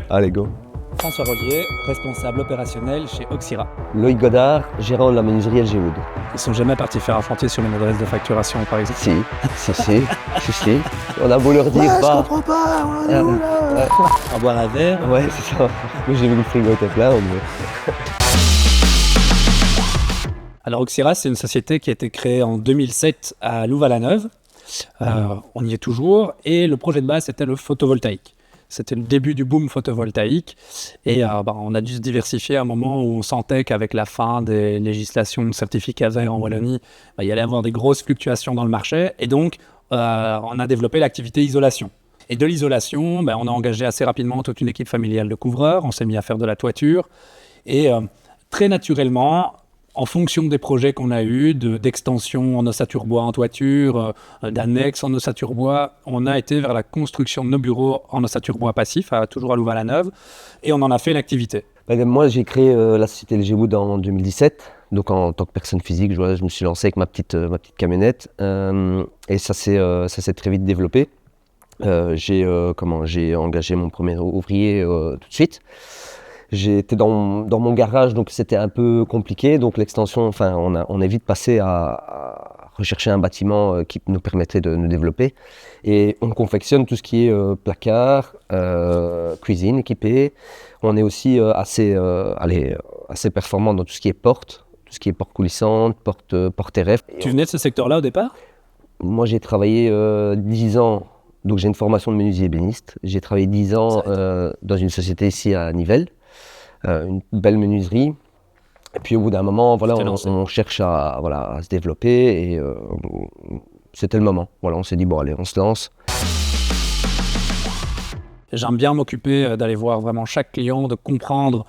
Allez, go. François Rollier, responsable opérationnel chez Oxira. Loïc Godard, gérant de la menuiserie LG Wood. Ils sont jamais partis faire un chantier sur une adresse de facturation, par exemple. Si. On a beau leur dire, je comprends pas, À boire un verre. Ouais, c'est ça. Mais j'ai vu que le frigo était plein. Donc... Alors Oxira, c'est une société qui a été créée en 2007 à Louvain-la-Neuve. On y est toujours. Et le projet de base, c'était le photovoltaïque. C'était le début du boom photovoltaïque et on a dû se diversifier à un moment où on sentait qu'avec la fin des législations de certificats verts en Wallonie, il y allait avoir des grosses fluctuations dans le marché et donc on a développé l'activité isolation. Et de l'isolation, on a engagé assez rapidement toute une équipe familiale de couvreurs, on s'est mis à faire de la toiture et très naturellement, en fonction des projets qu'on a eus, d'extension en ossature bois en toiture, d'annexe en ossature bois, on a été vers la construction de nos bureaux en ossature bois passif, toujours à Louvain-la-Neuve, et on en a fait l'activité. Moi, j'ai créé la société LG Wood en 2017. Donc, en tant que personne physique, je me suis lancé avec ma petite camionnette. Et ça s'est très vite développé. J'ai engagé mon premier ouvrier tout de suite. J'étais dans mon garage, donc c'était un peu compliqué. Donc l'extension, on est vite passé à rechercher un bâtiment qui nous permettait de nous développer. Et on confectionne tout ce qui est placard, cuisine équipée. On est aussi assez performant dans tout ce qui est porte coulissante, porte RF. Tu venais de ce secteur-là au départ ? Moi, j'ai travaillé 10 ans. Donc j'ai une formation de menuisier ébéniste. J'ai travaillé 10 ans dans une société ici à Nivelles. Une belle menuiserie. Et puis au bout d'un moment, on cherche à se développer et c'était le moment. Voilà, on s'est dit, bon allez, on se lance. J'aime bien m'occuper d'aller voir vraiment chaque client, de comprendre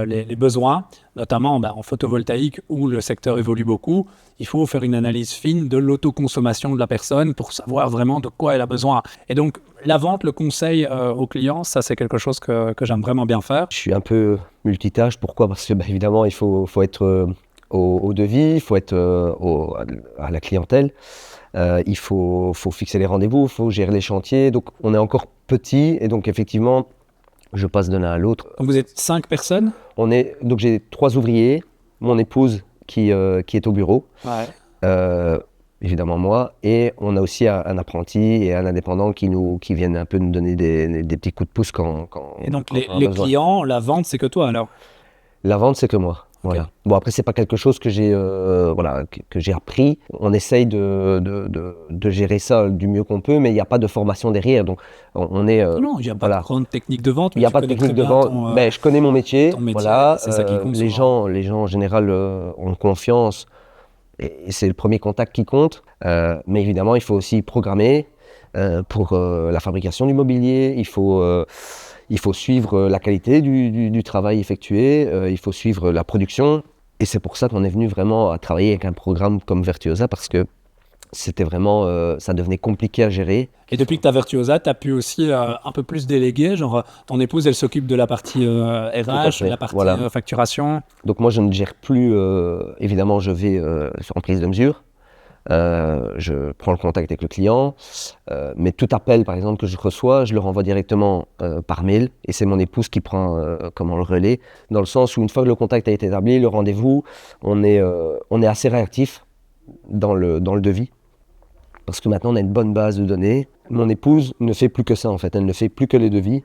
les besoins, notamment en photovoltaïque où le secteur évolue beaucoup. Il faut faire une analyse fine de l'autoconsommation de la personne pour savoir vraiment de quoi elle a besoin. Et donc, la vente, le conseil aux clients, ça c'est quelque chose que j'aime vraiment bien faire. Je suis un peu multitâche. Pourquoi ? Parce que évidemment, il faut être au devis, il faut être à la clientèle. Il faut fixer les rendez-vous, il faut gérer les chantiers. Donc, on est encore petit et donc effectivement, je passe de l'un à l'autre. Donc, vous êtes 5 personnes ? Donc, j'ai 3 ouvriers, mon épouse qui est au bureau, évidemment moi, et on a aussi un apprenti et un indépendant qui viennent un peu nous donner des petits coups de pouce quand Et donc, les clients, la vente, c'est que toi alors ? La vente, c'est que moi. Voilà. Okay. Bon, après, c'est pas quelque chose que j'ai que j'ai appris. On essaye de gérer ça du mieux qu'on peut, mais il n'y a pas de formation derrière. Donc, on est. Non, il n'y a pas de grande technique de vente. Il n'y a pas de technique de vente. Je connais mon métier. Ton métier, voilà. C'est ça qui compte. Les gens en général ont confiance et c'est le premier contact qui compte. Mais évidemment, il faut aussi programmer pour la fabrication du mobilier. Il faut suivre la qualité du travail effectué, il faut suivre la production. Et c'est pour ça qu'on est venu vraiment à travailler avec un programme comme Virtuosa, parce que c'était vraiment, ça devenait compliqué à gérer. Et depuis que tu as Virtuosa, tu as pu aussi un peu plus déléguer, genre ton épouse, elle s'occupe de la partie RH, de la partie facturation. Donc moi, je ne gère plus, évidemment, je vais en prise de mesure. Je prends le contact avec le client, mais tout appel par exemple que je reçois, je le renvoie directement par mail et c'est mon épouse qui prend le relais, dans le sens où une fois que le contact a été établi, le rendez-vous, on est assez réactif dans le devis, parce que maintenant on a une bonne base de données. Mon épouse ne fait plus que ça en fait, elle ne fait plus que les devis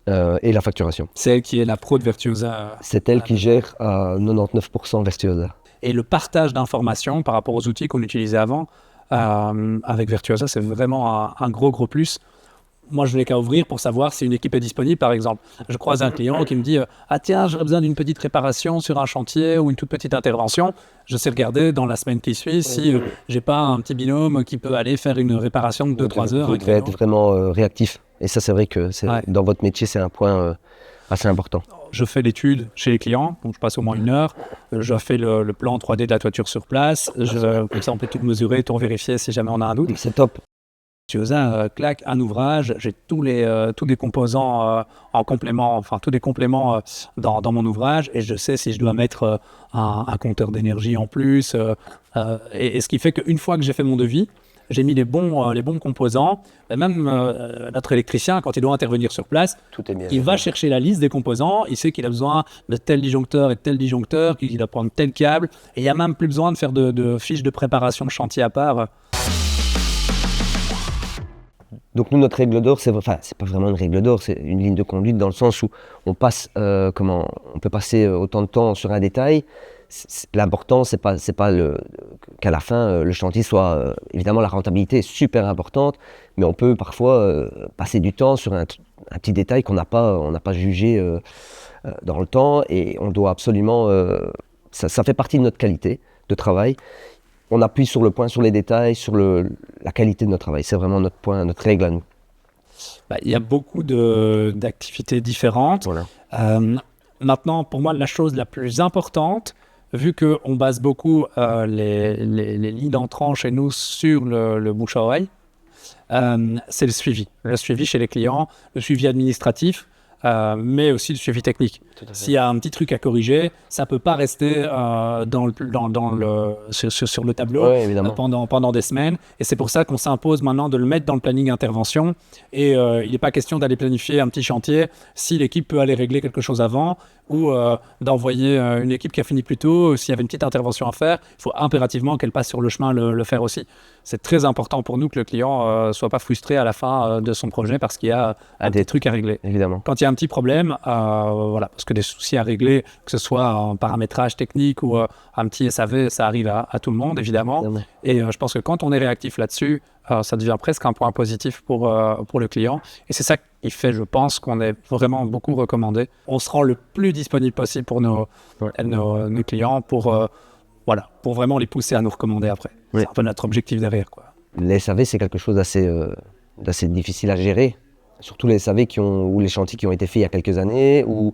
et la facturation. C'est elle qui est la pro de Virtuosa. C'est elle qui gère à 99% Virtuosa. Et le partage d'informations par rapport aux outils qu'on utilisait avant, avec Virtuosa, c'est vraiment un gros plus. Moi, je n'ai qu'à ouvrir pour savoir si une équipe est disponible, par exemple. Je croise un client qui me dit « Ah tiens, j'aurais besoin d'une petite réparation sur un chantier ou une toute petite intervention. » Je sais regarder dans la semaine qui suit si je n'ai pas un petit binôme qui peut aller faire une réparation de 2-3 heures. Vous devez être vraiment réactif. Et ça, c'est vrai que dans votre métier, c'est un point assez important. Je fais l'étude chez les clients, donc je passe au moins 1 heure. Je fais le plan 3D de la toiture sur place. Comme ça, on peut tout mesurer, tout vérifier si jamais on a un doute. C'est top. Virtuosa claque un ouvrage. J'ai tous des composants en complément, enfin tous des compléments dans mon ouvrage, et je sais si je dois mettre un compteur d'énergie en plus. Et ce qui fait qu'une fois que j'ai fait mon devis, j'ai mis les bons composants. Et même notre électricien, quand il doit intervenir sur place, Tout est bien. il va chercher la liste des composants, il sait qu'il a besoin de tel disjoncteur et tel disjoncteur, qu'il doit prendre tel câble, et il n'y a même plus besoin de faire de fiches de préparation de chantier à part. Donc nous, notre règle d'or, c'est pas vraiment une règle d'or, c'est une ligne de conduite dans le sens où on peut passer autant de temps sur un détail. L'important, c'est pas qu'à la fin, le chantier soit... évidemment, la rentabilité est super importante, mais on peut parfois passer du temps sur un petit détail on n'a pas jugé dans le temps, et on doit absolument... ça fait partie de notre qualité de travail. On appuie sur les détails, sur la qualité de notre travail. C'est vraiment notre règle à nous. Il y a beaucoup d'activités différentes. Voilà. Maintenant, pour moi, la chose la plus importante, vu qu'on base beaucoup les leads entrants chez nous sur le bouche à oreille, c'est le suivi. Le suivi chez les clients, le suivi administratif, mais aussi le suivi technique. S'il y a un petit truc à corriger, ça ne peut pas rester sur le tableau pendant des semaines. Et c'est pour ça qu'on s'impose maintenant de le mettre dans le planning intervention. Et il n'est pas question d'aller planifier un petit chantier si l'équipe peut aller régler quelque chose avant, ou d'envoyer une équipe qui a fini plus tôt. S'il y avait une petite intervention à faire, il faut impérativement qu'elle passe sur le chemin le faire aussi. C'est très important pour nous que le client ne soit pas frustré à la fin de son projet parce qu'il y a des trucs à régler. Évidemment. Quand il y a un petit problème, parce que des soucis à régler, que ce soit un paramétrage technique ou un petit SAV, ça arrive à tout le monde, évidemment. Et je pense que quand on est réactif là-dessus, ça devient presque un point positif pour le client. Et c'est ça qui fait, je pense, qu'on est vraiment beaucoup recommandé. On se rend le plus disponible possible pour nos clients pour vraiment les pousser à nous recommander après. C'est un peu notre objectif derrière, quoi. Les SAV, c'est quelque chose d'assez difficile à gérer. Surtout les SAV ou les chantiers qui ont été faits il y a quelques années, ou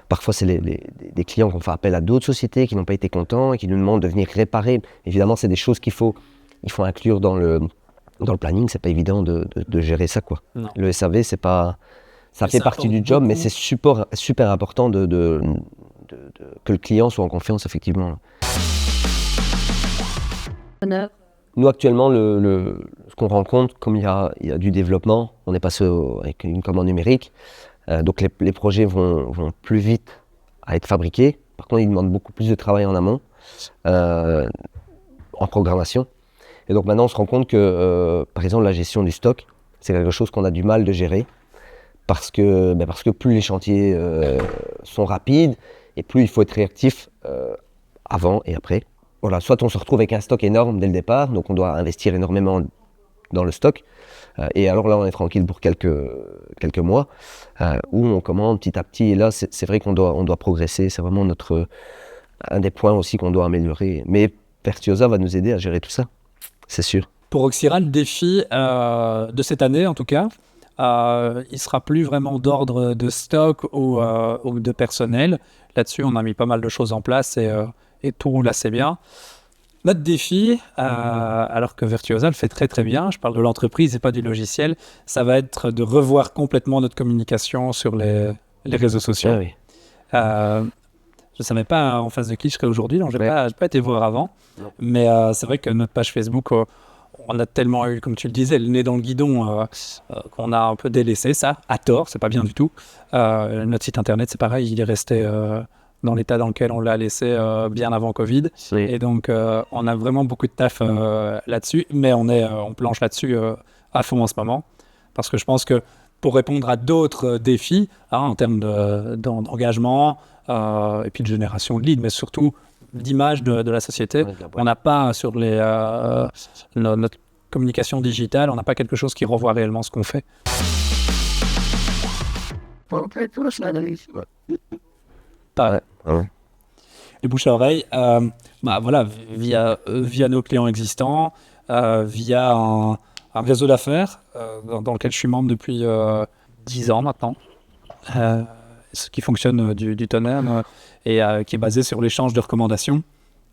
parfois c'est des clients qui ont fait appel à d'autres sociétés qui n'ont pas été contents et qui nous demandent de venir réparer. Évidemment, c'est des choses qu'il faut inclure dans le planning. C'est pas évident de gérer ça, quoi. Non. Le SAV, ça fait partie du job, mais c'est super important que le client soit en confiance, effectivement. Nous, actuellement, ce qu'on rencontre, comme il y a du développement, on est passé avec une commande numérique, donc les projets vont plus vite à être fabriqués. Par contre, ils demandent beaucoup plus de travail en amont, en programmation. Et donc maintenant, on se rend compte que, par exemple, la gestion du stock, c'est quelque chose qu'on a du mal de gérer, parce que plus les chantiers sont rapides, et plus il faut être réactif avant et après. Voilà, soit on se retrouve avec un stock énorme dès le départ, donc on doit investir énormément dans le stock, et alors là on est tranquille pour quelques mois, où on commande petit à petit, et là c'est vrai qu'on doit progresser, c'est vraiment un des points aussi qu'on doit améliorer. Mais Virtuosa va nous aider à gérer tout ça, c'est sûr. Pour Oxira, le défi de cette année en tout cas, il sera plus vraiment d'ordre de stock ou de personnel. Là-dessus, on a mis pas mal de choses en place et tout roule assez bien. Notre défi, alors que Virtuosa le fait très très bien, je parle de l'entreprise et pas du logiciel, ça va être de revoir complètement notre communication sur les réseaux sociaux. Ah oui. Je ne savais pas en face de qui je serais aujourd'hui, donc je n'ai pas été voir avant. Non. Mais c'est vrai que notre page Facebook, on a tellement eu, comme tu le disais, le nez dans le guidon, qu'on a un peu délaissé ça, à tort, c'est pas bien du tout. Notre site internet, c'est pareil, il est resté dans l'état dans lequel on l'a laissé bien avant Covid. Oui. Et donc, on a vraiment beaucoup de taf là-dessus, mais on planche là-dessus à fond en ce moment. Parce que je pense que pour répondre à d'autres défis, en termes d'engagement et puis de génération de leads, mais surtout d'image de la société, on n'a pas sur notre communication digitale, on n'a pas quelque chose qui revoit réellement ce qu'on fait. Les bouche à oreille, via nos clients existants, via un réseau d'affaires dans lequel je suis membre depuis 10 ans maintenant, ce qui fonctionne du tonnerre et qui est basé sur l'échange de recommandations,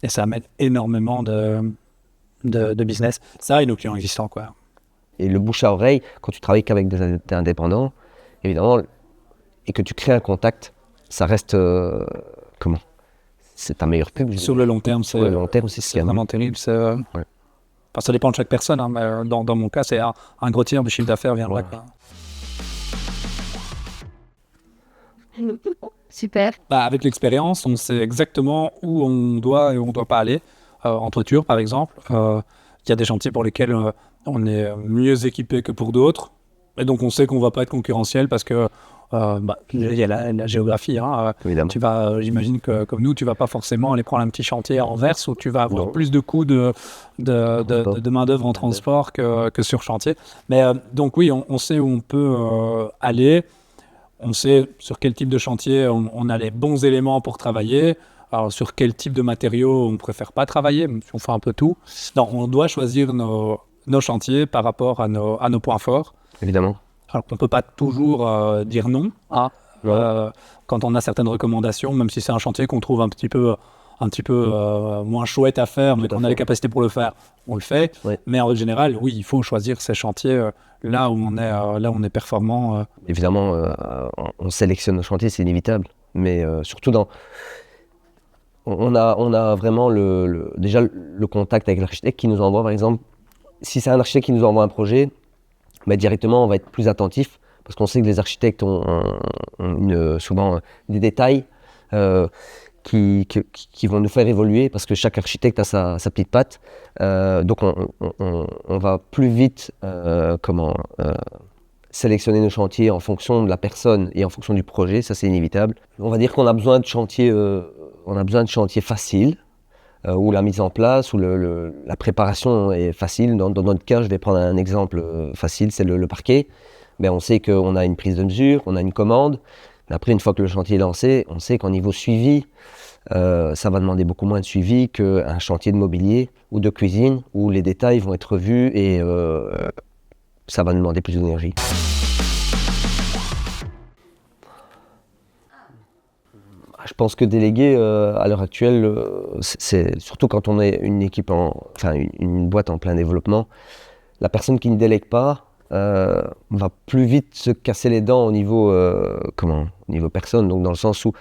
et ça amène énormément de business, ça et nos clients existants, quoi. Et le bouche à oreille, quand tu travailles qu'avec des indépendants, évidemment, et que tu crées un contact, ça reste c'est ta meilleure pub. Sur le long terme, c'est ce qu'il y a. vraiment terrible. Ouais. Enfin, ça dépend de chaque personne, hein, mais dans mon cas, c'est un gros tiers du chiffre d'affaires vient de là, Ouais. quoi. Super. Bah, avec l'expérience, on sait exactement où on doit et où on ne doit pas aller. En toiture, par exemple, il y a des chantiers pour lesquels on est mieux équipé que pour d'autres. Et donc, on sait qu'on ne va pas être concurrentiel parce que il y a la géographie. Hein. Évidemment. J'imagine que comme nous, tu ne vas pas forcément aller prendre un petit chantier à Anvers où tu vas avoir Non. plus de coûts de main-d'œuvre en transport que sur chantier. Mais donc, oui, on sait où on peut aller. On sait sur quel type de chantier on a les bons éléments pour travailler. Alors, sur quel type de matériaux on ne préfère pas travailler, même si on fait un peu tout. Non, on doit choisir nos chantiers par rapport à nos points forts. Évidemment. Alors qu'on ne peut pas toujours dire non. Hein. Quand on a certaines recommandations, même si c'est un chantier qu'on trouve un petit peu moins chouette à faire, mais qu'on a les capacités pour le faire, on le fait. Ouais. Mais en général, oui, il faut choisir ces chantiers là où on est performant. Évidemment, on sélectionne nos chantiers, c'est inévitable. Mais surtout on a vraiment déjà le contact avec l'architecte qui nous envoie, par exemple, si c'est un architecte qui nous envoie un projet, bah, directement on va être plus attentif parce qu'on sait que les architectes ont souvent des détails qui vont nous faire évoluer parce que chaque architecte a sa petite patte. Donc on va plus vite sélectionner nos chantiers en fonction de la personne et en fonction du projet, ça c'est inévitable. On va dire qu'on a besoin de chantiers faciles, où la mise en place, où la préparation est facile. Dans notre cas, je vais prendre un exemple facile, c'est le parquet. Mais on sait qu'on a une prise de mesure, on a une commande. Mais après, une fois que le chantier est lancé, on sait qu'en niveau suivi, ça va demander beaucoup moins de suivi qu'un chantier de mobilier ou de cuisine, où les détails vont être revus et ça va nous demander plus d'énergie. Je pense que déléguer à l'heure actuelle, c'est surtout quand on est une équipe, une boîte en plein développement, la personne qui ne délègue pas va plus vite se casser les dents au niveau personne, donc dans le sens où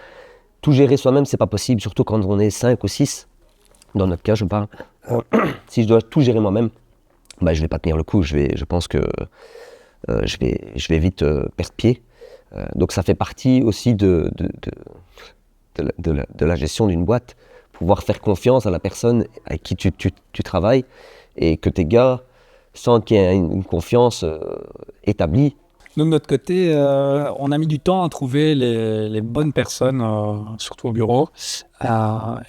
tout gérer soi-même, c'est pas possible, surtout quand on est 5 ou 6. Dans notre cas, je parle. Si je dois tout gérer moi-même, bah, je vais pas tenir le coup. Je pense que je vais vite perdre pied. Donc ça fait partie aussi de la gestion d'une boîte, pouvoir faire confiance à la personne avec qui tu travailles et que tes gars sentent qu'il y a une confiance établie. Nous, de notre côté, on a mis du temps à trouver les bonnes personnes, surtout au bureau.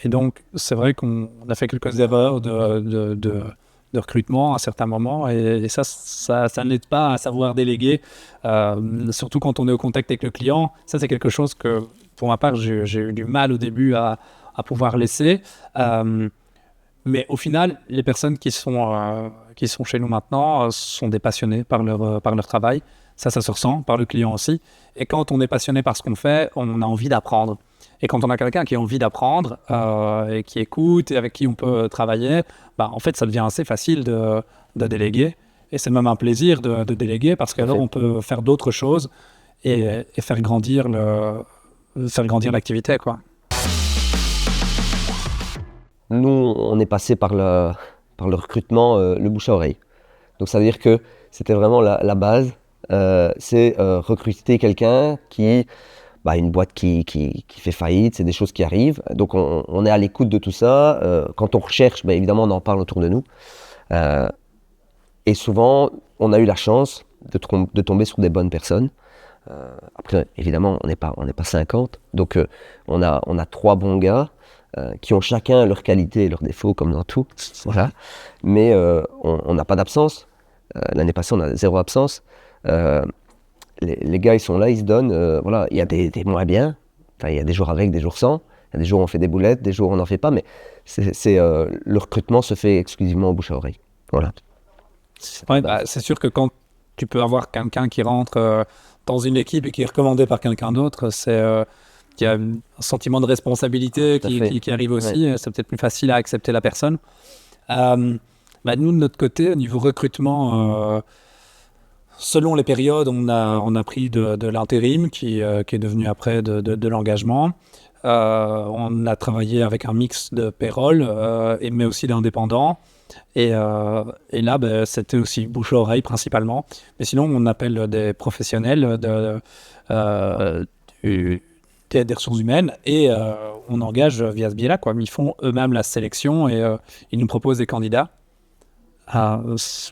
Et donc, c'est vrai qu'on a fait quelques erreurs de recrutement à certains moments. Et ça n'aide pas à savoir déléguer, surtout quand on est au contact avec le client. Ça, c'est quelque chose que, pour ma part, j'ai eu du mal au début à pouvoir laisser. Mais au final, les personnes qui sont chez nous maintenant sont des passionnés par leur travail. Ça se ressent par le client aussi. Et quand on est passionné par ce qu'on fait, on a envie d'apprendre. Et quand on a quelqu'un qui a envie d'apprendre et qui écoute et avec qui on peut travailler, bah, en fait, ça devient assez facile de déléguer. Et c'est même un plaisir de déléguer parce qu'alors on peut faire d'autres choses et faire grandir l'activité, quoi. Nous, on est passé par le recrutement, le bouche à oreille. Donc ça veut dire que c'était vraiment la base. C'est recruter quelqu'un qui, une boîte qui fait faillite, c'est des choses qui arrivent. Donc on est à l'écoute de tout ça. Quand on recherche, évidemment, on en parle autour de nous. Et souvent, on a eu la chance de tomber sur des bonnes personnes. Après, évidemment, on n'est pas 50. Donc on a 3 bons gars qui ont chacun leurs qualités et leurs défauts, comme dans tout. Voilà. Mais on n'a pas d'absence. L'année passée, on a 0 absence. Les gars, ils sont là, ils se donnent. Voilà. Il y a des moins bien. Il y a des jours avec, des jours sans. Il y a des jours où on fait des boulettes, des jours où on n'en fait pas. Mais le recrutement se fait exclusivement au bouche à oreille. Voilà. Ouais, c'est sûr que quand tu peux avoir quelqu'un qui rentre dans une équipe et qui est recommandé par quelqu'un d'autre, il y a un sentiment de responsabilité qui arrive aussi. Ouais. C'est peut-être plus facile à accepter la personne. Nous, de notre côté, au niveau recrutement, selon les périodes, on a pris de l'intérim qui est devenu après de l'engagement. On a travaillé avec un mix de payroll, mais aussi d'indépendants. Et là, c'était aussi bouche-à-oreille principalement. Mais sinon, on appelle des professionnels des ressources humaines et on engage via ce biais-là, quoi. Ils font eux-mêmes la sélection et ils nous proposent des candidats.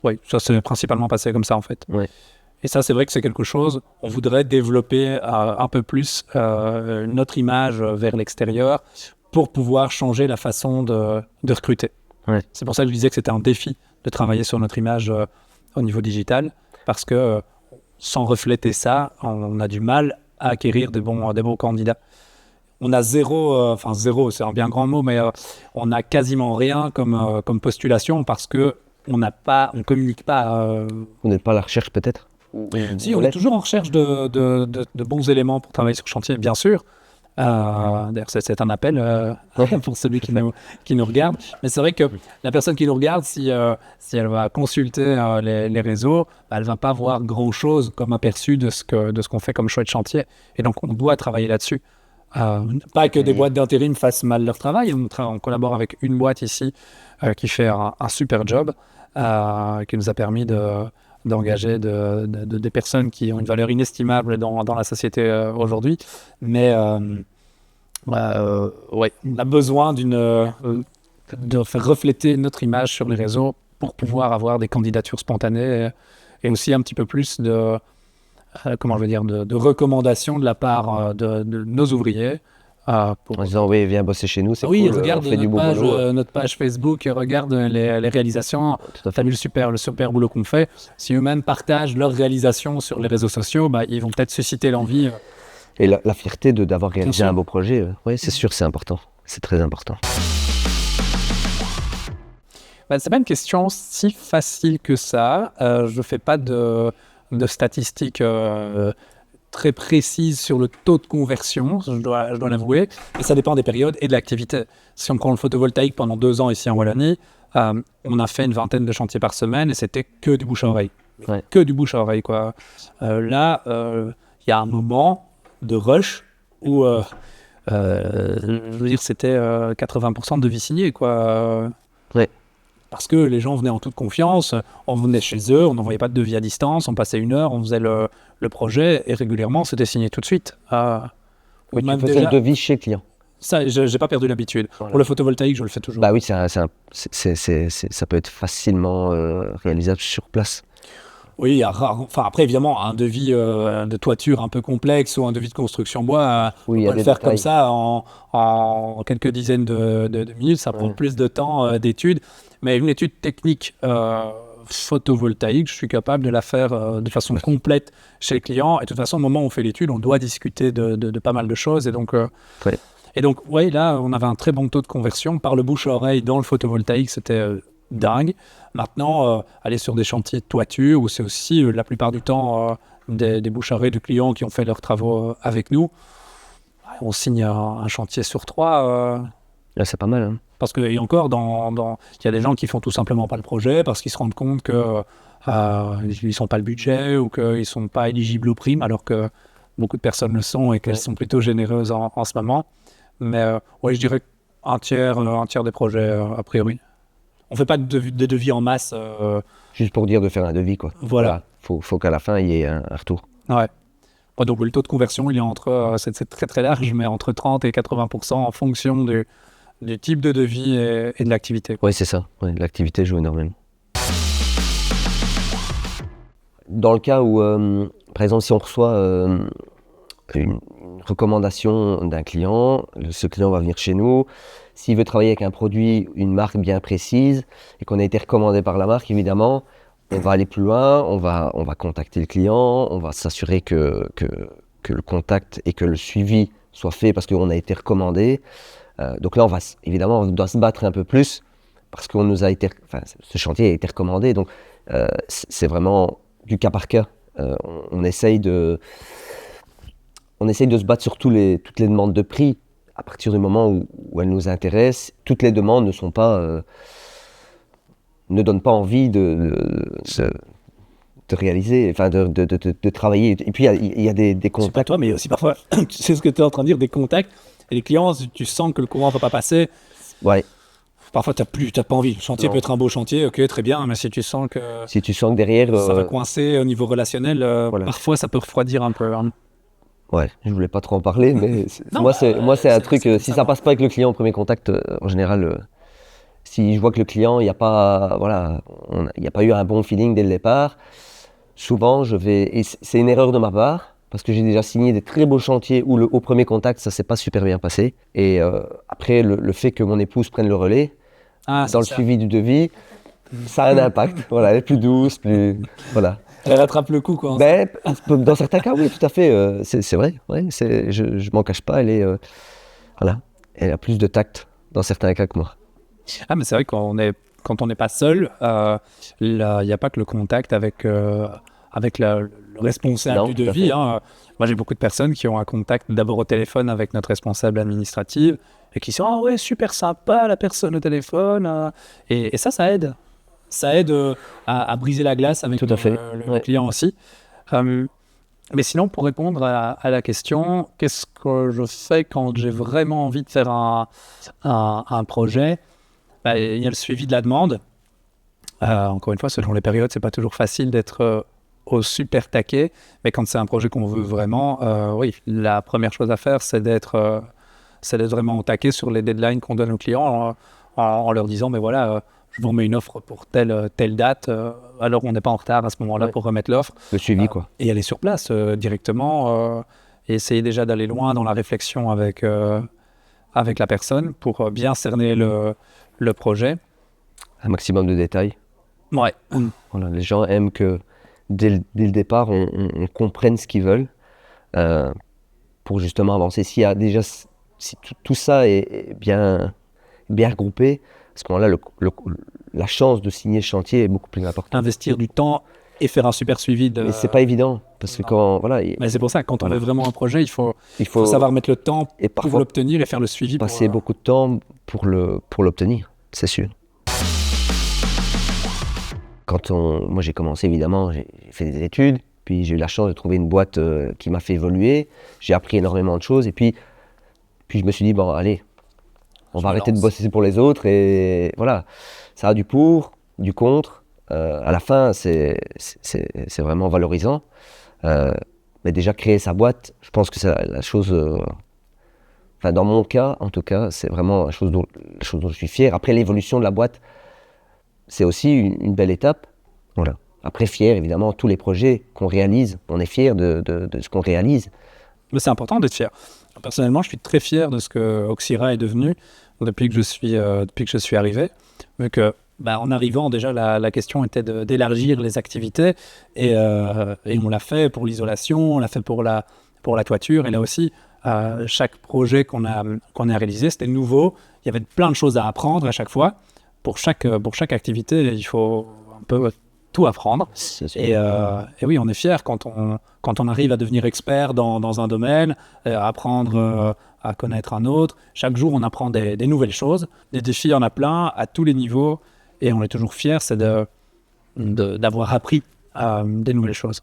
Oui, ça s'est principalement passé comme ça en fait. Ouais. Et ça, c'est vrai que c'est quelque chose, on voudrait développer un peu plus notre image vers l'extérieur pour pouvoir changer la façon de recruter. Ouais. C'est pour ça que je disais que c'était un défi de travailler sur notre image au niveau digital, parce que sans refléter ça, on a du mal à acquérir des bons candidats. On a zéro, c'est un bien grand mot, mais on a quasiment rien comme postulation parce que on communique pas. Vous n'êtes pas à la recherche peut-être? Si, on est toujours en recherche de bons éléments pour travailler sur le chantier, bien sûr. D'ailleurs, c'est un appel pour celui qui nous regarde. Mais c'est vrai que la personne qui nous regarde, si elle va consulter les réseaux, elle ne va pas voir grand-chose comme aperçu de ce qu'on fait comme choix de chantier. Et donc, on doit travailler là-dessus. Pas que des boîtes d'intérim fassent mal leur travail. On collabore avec une boîte ici qui fait un super job, qui nous a permis d'engager des personnes qui ont une valeur inestimable dans la société aujourd'hui. Mais ouais, on a besoin de faire refléter notre image sur les réseaux pour pouvoir avoir des candidatures spontanées et aussi un petit peu plus de recommandations de la part de nos ouvriers. En disant, oui, viens bosser chez nous, c'est oui, cool, regarde on fait du bon boulot. notre page Facebook, regarde les réalisations, t'as vu le super boulot qu'on fait. Si eux-mêmes partagent leurs réalisations sur les réseaux sociaux, ils vont peut-être susciter l'envie. Et la fierté d'avoir réalisé un beau projet, oui, c'est sûr, c'est important. C'est très important. C'est pas une question si facile que ça. Je fais pas de statistiques très précises sur le taux de conversion, je dois l'avouer, et ça dépend des périodes et de l'activité. Si on prend le photovoltaïque pendant 2 ans ici en Wallonie, on a fait une 20aine de chantiers par semaine et c'était que du bouche à oreille. Ouais. Que du bouche à oreille, quoi. Là, il y a un moment de rush où, je veux dire, c'était 80% de devis signés, quoi. Ouais. Parce que les gens venaient en toute confiance, on venait chez eux, on n'envoyait pas de devis à distance, on passait 1 heure, on faisait le projet et régulièrement c'était signé tout de suite. Oui, tu faisais le devis chez le client. Ça, j'ai pas perdu l'habitude. Voilà. Pour le photovoltaïque, je le fais toujours. Bah oui, ça peut être facilement réalisable sur place. Oui, après évidemment, un devis de toiture un peu complexe ou un devis de construction bois, on peut le faire détails. Comme ça en quelques dizaines de minutes, ça prend plus de temps d'étude. Mais une étude technique photovoltaïque, je suis capable de la faire de façon complète chez le client. Et de toute façon, au moment où on fait l'étude, on doit discuter de pas mal de choses. Et donc, là, on avait un très bon taux de conversion par le bouche à oreille dans le photovoltaïque. C'était dingue. Maintenant, aller sur des chantiers de toiture où c'est aussi la plupart du temps des bouche à oreille de clients qui ont fait leurs travaux avec nous. On signe un chantier sur 3. Là, c'est pas mal. Hein. Parce que, et encore, il y a des gens qui font tout simplement pas le projet parce qu'ils se rendent compte qu'ils ne sont pas le budget ou qu'ils ne sont pas éligibles aux primes, alors que beaucoup de personnes le sont et qu'elles sont plutôt généreuses en ce moment. Mais je dirais un tiers des projets, a priori. On ne fait pas de devis en masse. Juste pour dire de faire un devis, quoi. Voilà. Faut qu'à la fin, il y ait un retour. Ouais. Donc, le taux de conversion, il est c'est très très large, mais entre 30 et 80% en fonction du type de devis et de l'activité. Oui, c'est ça. Ouais, l'activité joue énormément. Dans le cas où, par exemple, si on reçoit une recommandation d'un client, ce client va venir chez nous. S'il veut travailler avec un produit, une marque bien précise, et qu'on a été recommandé par la marque, évidemment, on va aller plus loin, on va contacter le client, on va s'assurer que le contact et que le suivi soit fait parce qu'on a été recommandé. Donc là, on doit se battre un peu plus parce ce chantier a été recommandé. Donc c'est vraiment du cas par cas. On essaye de se battre sur toutes les demandes de prix. À partir du moment où elles nous intéressent, toutes les demandes ne donnent pas envie de réaliser, enfin de travailler. Et puis il y a des contacts. C'est pas toi, mais aussi parfois, tu sais ce que tu es en train de dire, des contacts. Et les clients, si tu sens que le courant ne va pas passer, Ouais. parfois tu n'as pas envie. Le chantier Non. peut être un beau chantier, ok, très bien, mais si tu sens que Si tu sens que derrière, ça va coincer au niveau relationnel, voilà. parfois ça peut refroidir un peu. Hein. Ouais, je voulais pas trop en parler, mais Non, moi, c'est un truc, c'est si ça, ça non. passe pas avec le client au premier contact, en général, si je vois que le client, il n'y a pas, voilà, il n'y a pas eu un bon feeling dès le départ, souvent, et c'est une erreur de ma part, parce que j'ai déjà signé des très beaux chantiers où au premier contact, ça s'est pas super bien passé. Et après, le fait que mon épouse prenne le relais, Ah, dans c'est le ça. suivi du devis, ça a un impact. Voilà, elle est plus douce, plus, voilà. Elle rattrape le coup, quoi. Ben, dans certains cas, oui, tout à fait. C'est vrai. Ouais, je m'en cache pas. Voilà, elle a plus de tact dans certains cas que moi. Ah, mais c'est vrai quand on n'est pas seul, il n'y a pas que le contact avec le responsable Non, du tout à devis. fait. Hein. Moi, j'ai beaucoup de personnes qui ont un contact d'abord au téléphone avec notre responsable administratif et qui sont ah ouais, super sympa la personne au téléphone. Et ça aide. Ça aide à briser la glace avec Tout à fait. le Ouais. client aussi. Euh, mais sinon, pour répondre à la question, qu'est-ce que je fais quand j'ai vraiment envie de faire un projet? Bah, il y a le suivi de la demande. Encore une fois, selon les périodes, c'est pas toujours facile d'être au super taquet, mais quand c'est un projet qu'on veut vraiment, oui, la première chose à faire, c'est d'être vraiment au taquet sur les deadlines qu'on donne aux clients en leur disant, mais voilà, je vous remets une offre pour telle date, alors on n'est pas en retard à ce moment-là Ouais. pour remettre l'offre. Le suivi, quoi. Et aller sur place directement et essayer déjà d'aller loin dans la réflexion avec la personne pour bien cerner le projet. Un maximum de détails. Ouais. Voilà, les gens aiment que dès le départ, on comprenne ce qu'ils veulent pour justement avancer. S'il y a déjà, si tout ça est bien regroupé, à ce moment-là, la chance de signer le chantier est beaucoup plus importante. Investir du temps et faire un super suivi de. Mais c'est pas évident parce que voilà, Mais c'est pour ça, quand on Voilà. veut vraiment un projet, il faut il faut savoir mettre le temps et pour parfois l'obtenir et faire le suivi. passer beaucoup de temps pour l'obtenir, c'est sûr. Moi j'ai commencé évidemment, j'ai fait des études, puis j'ai eu la chance de trouver une boîte qui m'a fait évoluer. J'ai appris énormément de choses et puis je me suis dit bon allez, on Je va me arrêter de lance. bosser pour les autres et voilà, ça a du pour, du contre. À la fin c'est vraiment valorisant. Mais déjà créer sa boîte, je pense que c'est la chose. Enfin dans mon cas en tout cas, c'est vraiment la chose dont je suis fier. Après l'évolution de la boîte, c'est aussi une belle étape. Voilà. Après, fier, évidemment, tous les projets qu'on réalise, on est fier de ce qu'on réalise. Mais c'est important d'être fier. Personnellement, je suis très fier de ce que Oxira est devenu depuis que je suis arrivé. Donc, en arrivant, déjà, la question était d'élargir les activités et on l'a fait pour l'isolation, on l'a fait pour la toiture. Et là aussi, chaque projet qu'on a réalisé, c'était nouveau. Il y avait plein de choses à apprendre à chaque fois. Pour chaque activité, il faut un peu tout apprendre. Et oui, on est fier quand on arrive à devenir expert dans un domaine, apprendre à connaître un autre. Chaque jour, on apprend des nouvelles choses. Des défis, il y en a plein à tous les niveaux. Et on est toujours fier, c'est d'avoir appris des nouvelles choses.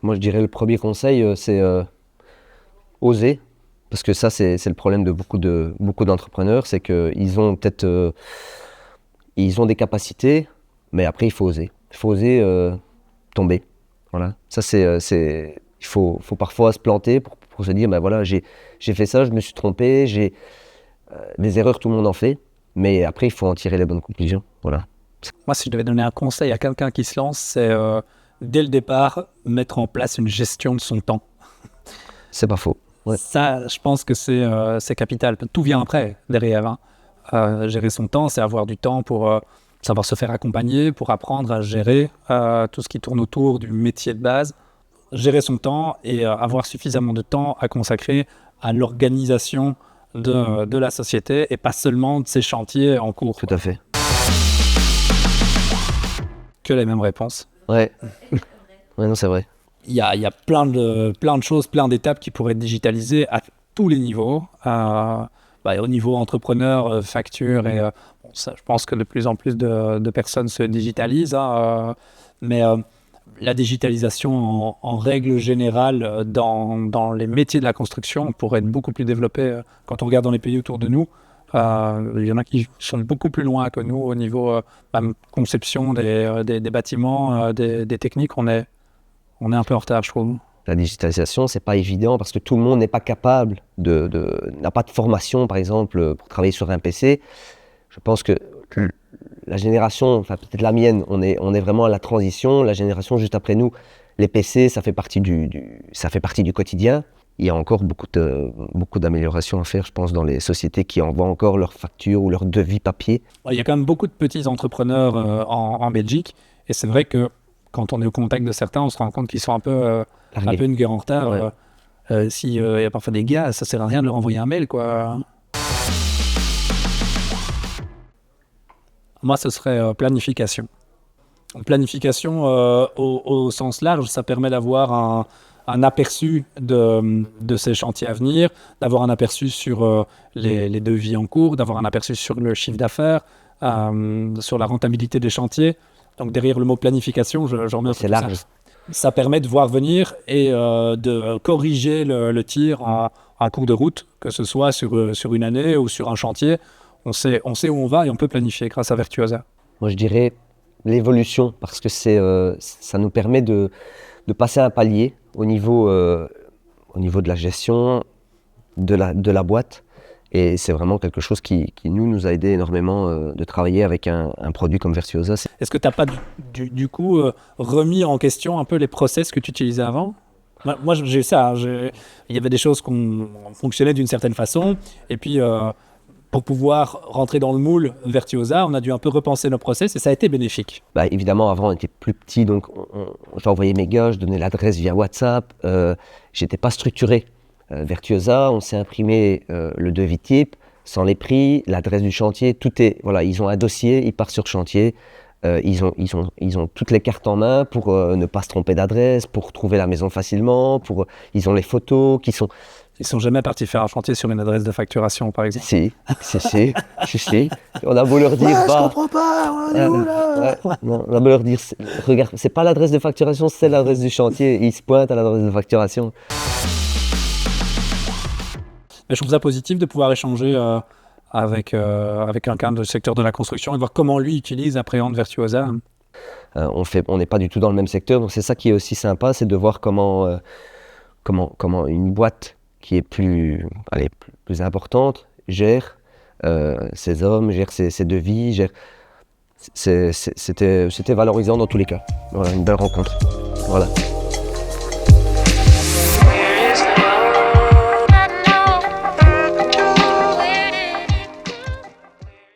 Moi, je dirais le premier conseil, c'est oser. Parce que ça, c'est le problème de beaucoup d'entrepreneurs, c'est qu'ils ont peut-être ils ont des capacités, mais après, il faut oser. Il faut oser tomber. Voilà. Ça, il faut parfois se planter pour se dire, ben voilà, j'ai fait ça, je me suis trompé, des erreurs, tout le monde en fait. Mais après, il faut en tirer les bonnes conclusions. Voilà. Moi, si je devais donner un conseil à quelqu'un qui se lance, c'est dès le départ, mettre en place une gestion de son temps. C'est pas faux. Ouais. Ça, je pense que c'est capital. Tout vient après, derrière. Hein. Gérer son temps, c'est avoir du temps pour savoir se faire accompagner, pour apprendre à gérer tout ce qui tourne autour du métier de base. Gérer son temps et avoir suffisamment de temps à consacrer à l'organisation de la société et pas seulement de ses chantiers en cours. Tout à fait. Que les mêmes réponses. Ouais. Ouais, non, c'est vrai. Il y a plein de choses, plein d'étapes qui pourraient être digitalisées à tous les niveaux. Au niveau entrepreneur, facture, et ça, je pense que de plus en plus de personnes se digitalisent. Mais la digitalisation en règle générale dans les métiers de la construction pourrait être beaucoup plus développée. Quand on regarde dans les pays autour de nous, il y en a qui sont beaucoup plus loin que nous au niveau même conception des bâtiments, des techniques. On est un peu en retard, je trouve. La digitalisation, c'est pas évident parce que tout le monde n'est pas capable n'a pas de formation, par exemple, pour travailler sur un PC. Je pense que la génération, enfin peut-être la mienne, on est vraiment à la transition. La génération juste après nous, les PC, ça fait partie du quotidien. Il y a encore beaucoup d'améliorations à faire, je pense, dans les sociétés qui envoient encore leurs factures ou leurs devis papier. Il y a quand même beaucoup de petits entrepreneurs en Belgique, et c'est vrai que quand on est au contact de certains, on se rend compte qu'ils sont un peu une guerre en retard. Ouais. S'il y a parfois des gars, ça sert à rien de leur envoyer un mail, quoi. Moi, ce serait planification. Planification au sens large, ça permet d'avoir un aperçu de ces chantiers à venir, d'avoir un aperçu sur les devis en cours, d'avoir un aperçu sur le chiffre d'affaires, sur la rentabilité des chantiers. Donc derrière le mot planification, je remets un peu C'est large. ça permet de voir venir et de corriger le tir en cours de route, que ce soit sur une année ou sur un chantier. On sait où on va et on peut planifier grâce à Virtuosa. Moi, je dirais l'évolution, parce que ça nous permet de passer un palier au niveau de la gestion de la boîte. Et c'est vraiment quelque chose qui nous a aidé énormément de travailler avec un produit comme Virtuosa. Est-ce que tu n'as pas du coup remis en question un peu les process que tu utilisais avant ? Moi, j'ai eu ça. Il y avait des choses qui fonctionnaient d'une certaine façon. Et puis, pour pouvoir rentrer dans le moule Virtuosa, on a dû un peu repenser nos process et ça a été bénéfique. Bah, évidemment, avant, on était plus petit, donc j'envoyais mes gars, je donnais l'adresse via WhatsApp. J'étais pas structuré. Virtuosa, on s'est imprimé le devis type, sans les prix, l'adresse du chantier, tout est... Voilà, ils ont un dossier, ils partent sur chantier, ils ont toutes les cartes en main pour ne pas se tromper d'adresse, pour trouver la maison facilement, ils ont les photos qui sont... Ils sont jamais partis faire un chantier sur une adresse de facturation, par exemple. Si. On a beau leur dire... Je comprends pas, on est où là ? Non, on a beau leur dire, regarde, c'est pas l'adresse de facturation, c'est l'adresse du chantier, et ils se pointent à l'adresse de facturation. Mais je trouve ça positif de pouvoir échanger avec quelqu'un du secteur de la construction et voir comment lui appréhende Virtuosa. On n'est pas du tout dans le même secteur, donc c'est ça qui est aussi sympa, c'est de voir comment une boîte qui est plus importante gère ses hommes, gère ses devis, c'était valorisant dans tous les cas. Voilà, une belle rencontre. Voilà.